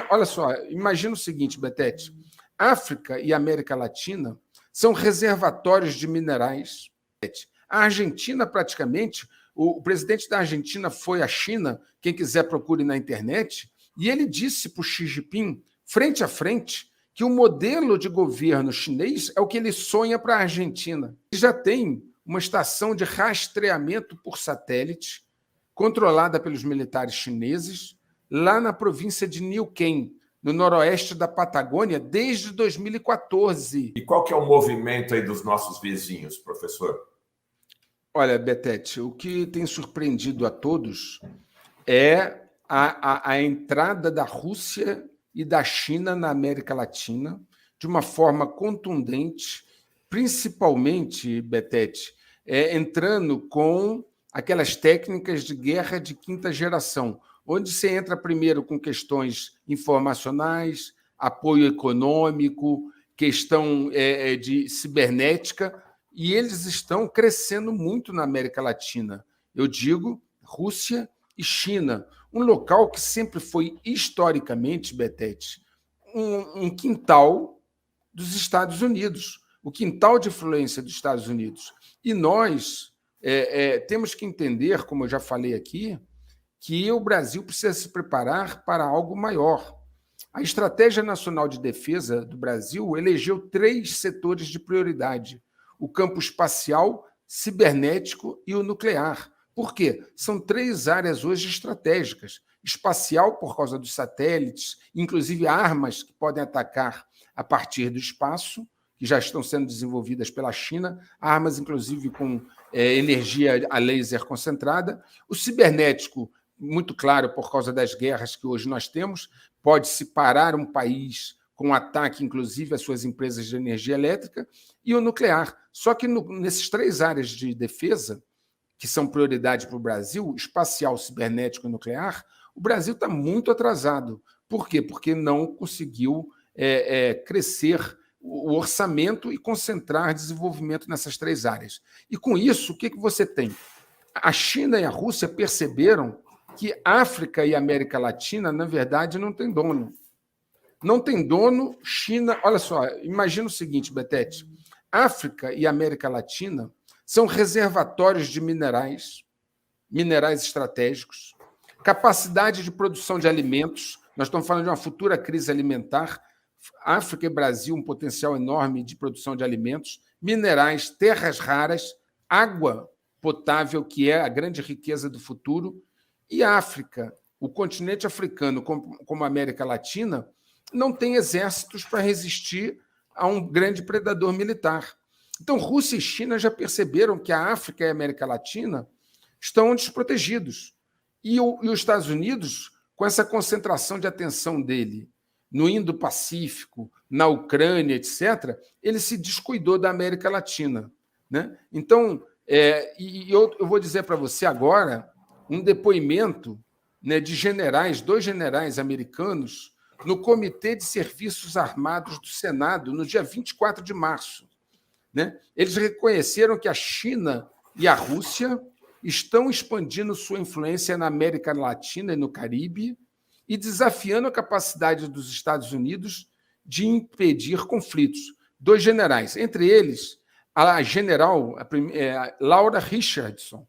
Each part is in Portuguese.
Olha só, imagina o seguinte, Betete: África e América Latina são reservatórios de minerais. A Argentina, praticamente, o presidente da Argentina foi à China, quem quiser procure na internet, e ele disse para o Xi Jinping, frente a frente, que o modelo de governo chinês é o que ele sonha para a Argentina. Ele já tem uma estação de rastreamento por satélite, controlada pelos militares chineses, lá na província de Neuquén, no noroeste da Patagônia, desde 2014. E qual que é o movimento aí dos nossos vizinhos, professor? Olha, Betete, o que tem surpreendido a todos é a entrada da Rússia e da China na América Latina de uma forma contundente, principalmente, Betete, entrando com aquelas técnicas de guerra de quinta geração, onde você entra primeiro com questões informacionais, apoio econômico, questão de cibernética, e eles estão crescendo muito na América Latina. Eu digo Rússia e China, um local que sempre foi, historicamente, Betete, um quintal dos Estados Unidos, o quintal de influência dos Estados Unidos. E nós temos que entender, como eu já falei aqui, que o Brasil precisa se preparar para algo maior. A Estratégia Nacional de Defesa do Brasil elegeu 3 setores de prioridade: o campo espacial, cibernético e o nuclear. Por quê? São 3 áreas hoje estratégicas. Espacial, por causa dos satélites, inclusive armas que podem atacar a partir do espaço, que já estão sendo desenvolvidas pela China, armas, inclusive, com energia a laser concentrada. O cibernético, muito claro, por causa das guerras que hoje nós temos, pode-se parar um país com ataque, inclusive, às suas empresas de energia elétrica, e o nuclear. Só que nesses 3 áreas de defesa, que são prioridade para o Brasil, espacial, cibernético e nuclear, o Brasil está muito atrasado. Por quê? Porque não conseguiu crescer o orçamento e concentrar desenvolvimento nessas 3 áreas. E com isso, o que você tem? A China e a Rússia perceberam que África e América Latina, na verdade, não tem dono. Não tem dono. China... Olha só, imagina o seguinte, Betete: África e América Latina são reservatórios de minerais estratégicos, capacidade de produção de alimentos. Nós estamos falando de uma futura crise alimentar. África e Brasil, um potencial enorme de produção de alimentos, minerais, terras raras, água potável, que é a grande riqueza do futuro. E a África, o continente africano, como a América Latina, não tem exércitos para resistir a um grande predador militar. Então, Rússia e China já perceberam que a África e a América Latina estão desprotegidos. E os Estados Unidos, com essa concentração de atenção dele no Indo-Pacífico, na Ucrânia, etc., ele se descuidou da América Latina, né? Então, eu vou dizer para você agora um depoimento, né, de generais, 2 generais americanos, no Comitê de Serviços Armados do Senado, no dia 24 de março. Né? Eles reconheceram que a China e a Rússia estão expandindo sua influência na América Latina e no Caribe e desafiando a capacidade dos Estados Unidos de impedir conflitos. 2 generais, entre eles a general Laura Richardson,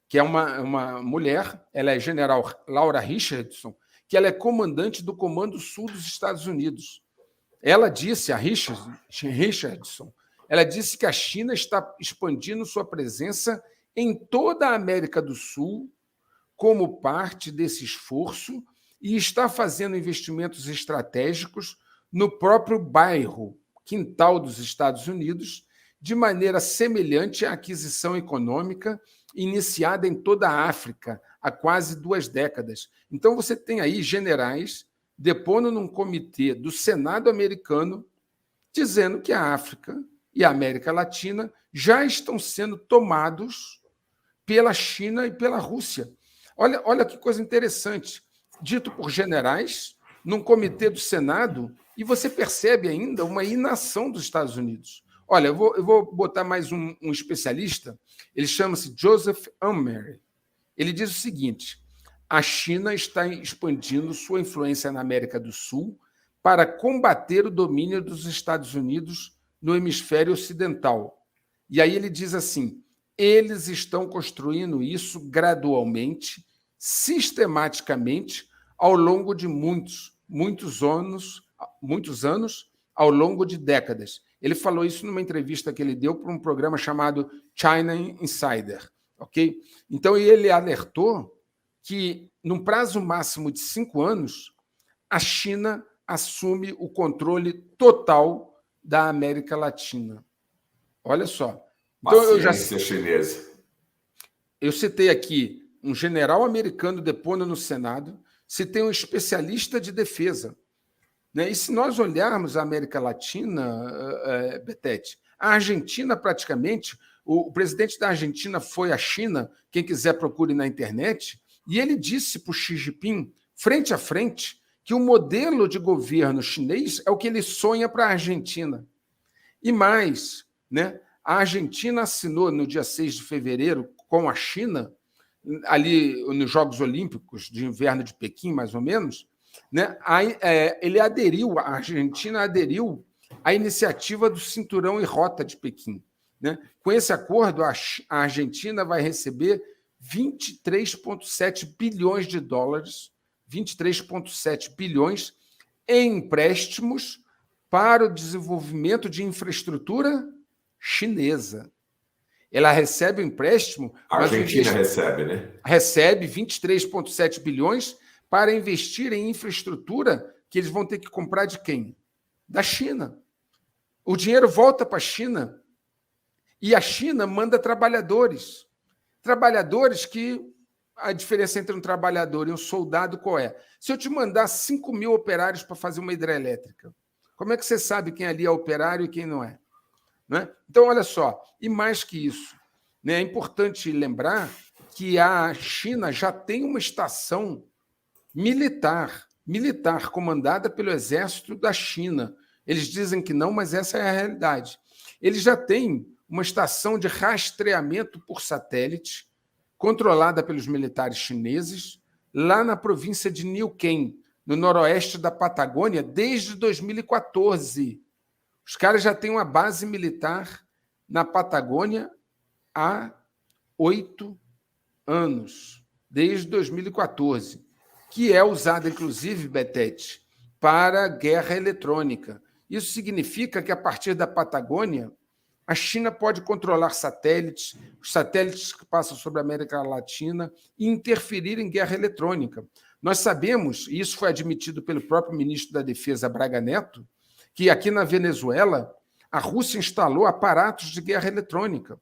que é uma mulher, ela é general Laura Richardson, que ela é comandante do Comando Sul dos Estados Unidos. Ela disse, a Richardson, ela disse que a China está expandindo sua presença em toda a América do Sul como parte desse esforço e está fazendo investimentos estratégicos no próprio bairro, quintal dos Estados Unidos, de maneira semelhante à aquisição econômica iniciada em toda a África há quase 2 décadas. Então, você tem aí generais depondo num comitê do Senado americano dizendo que a África e a América Latina já estão sendo tomados pela China e pela Rússia. Olha que coisa interessante. Dito por generais, num comitê do Senado, e você percebe ainda uma inação dos Estados Unidos. Olha, eu vou botar mais um especialista, ele chama-se Joseph Amery. Ele diz o seguinte: a China está expandindo sua influência na América do Sul para combater o domínio dos Estados Unidos no hemisfério ocidental. E aí ele diz assim: eles estão construindo isso gradualmente, sistematicamente, ao longo de muitos anos, ao longo de décadas. Ele falou isso numa entrevista que ele deu para um programa chamado China Insider, ok? Então, ele alertou que, num prazo máximo de 5 anos, a China assume o controle total da América Latina. Olha só. Então, Paciência chinesa. Eu citei aqui um general americano depondo no Senado, citei um especialista de defesa. Né? E se nós olharmos a América Latina, Betete, a Argentina praticamente, o presidente da Argentina foi à China, quem quiser procure na internet, e ele disse para o Xi Jinping, frente a frente, que o modelo de governo chinês é o que ele sonha para a Argentina. E mais, né? A Argentina assinou no dia 6 de fevereiro com a China, ali nos Jogos Olímpicos de Inverno de Pequim, mais ou menos, né? A Argentina aderiu à iniciativa do Cinturão e Rota de Pequim. Né? Com esse acordo, a Argentina vai receber 23,7 bilhões de dólares, 23,7 bilhões em empréstimos para o desenvolvimento de infraestrutura chinesa. Ela recebe o empréstimo... A Argentina recebe, né? Recebe 23,7 bilhões para investir em infraestrutura que eles vão ter que comprar de quem? Da China. O dinheiro volta para a China e a China manda trabalhadores. Trabalhadores que... A diferença entre um trabalhador e um soldado qual é? Se eu te mandar 5 mil operários para fazer uma hidrelétrica, como é que você sabe quem ali é operário e quem não é? Né? Então, olha só, e mais que isso, né, é importante lembrar que a China já tem uma estação militar comandada pelo exército da China. Eles dizem que não, mas essa é a realidade. Eles já têm uma estação de rastreamento por satélite, controlada pelos militares chineses, lá na província de Neuquén, no noroeste da Patagônia, desde 2014. Os caras já têm uma base militar na Patagônia há 8 anos, desde 2014, que é usada, inclusive, Betete, para guerra eletrônica. Isso significa que, a partir da Patagônia, a China pode controlar satélites, os satélites que passam sobre a América Latina, e interferir em guerra eletrônica. Nós sabemos, e isso foi admitido pelo próprio ministro da Defesa, Braga Neto, que aqui na Venezuela, a Rússia instalou aparatos de guerra eletrônica.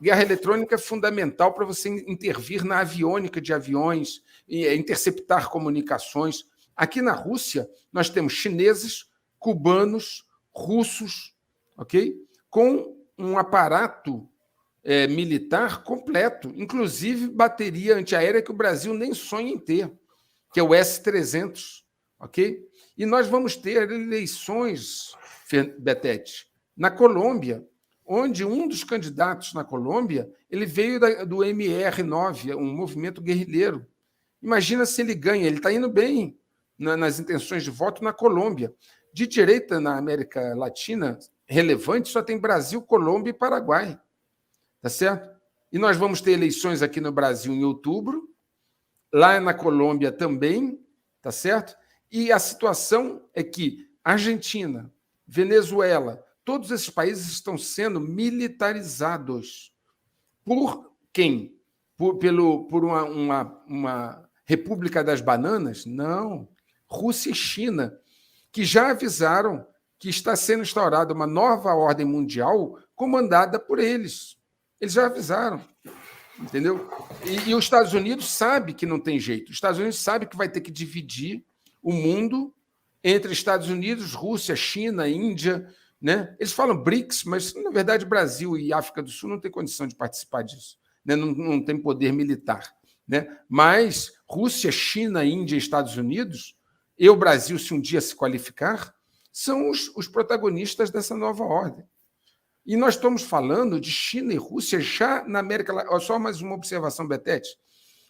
Guerra eletrônica é fundamental para você intervir na aviônica de aviões, e interceptar comunicações. Aqui na Rússia, nós temos chineses, cubanos, russos, ok? Com um aparato militar completo, inclusive bateria antiaérea que o Brasil nem sonha em ter, que é o S-300, ok? E nós vamos ter eleições, Betete, na Colômbia, onde um dos candidatos na Colômbia ele veio do MR9, um movimento guerrilheiro. Imagina se ele ganha, ele está indo bem nas intenções de voto na Colômbia. De direita na América Latina, relevante, só tem Brasil, Colômbia e Paraguai. Tá certo? E nós vamos ter eleições aqui no Brasil em outubro, lá na Colômbia também, tá certo? E a situação é que Argentina, Venezuela, todos esses países estão sendo militarizados. Por quem? Por uma República das Bananas? Não. Rússia e China, que já avisaram que está sendo instaurada uma nova ordem mundial comandada por eles. Eles já avisaram, entendeu? E os Estados Unidos sabe que não tem jeito. Os Estados Unidos sabe que vai ter que dividir o mundo entre Estados Unidos, Rússia, China, Índia, né? Eles falam BRICS, mas, na verdade, Brasil e África do Sul não têm condição de participar disso, né? Não tem poder militar, né? Mas Rússia, China, Índia e Estados Unidos, e o Brasil, se um dia se qualificar, são os protagonistas dessa nova ordem. E nós estamos falando de China e Rússia já na América Latina. Só mais uma observação, Betete.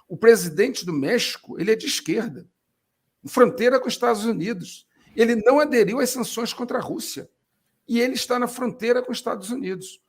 O presidente do México, ele é de esquerda, fronteira com os Estados Unidos. Ele não aderiu às sanções contra a Rússia. E ele está na fronteira com os Estados Unidos.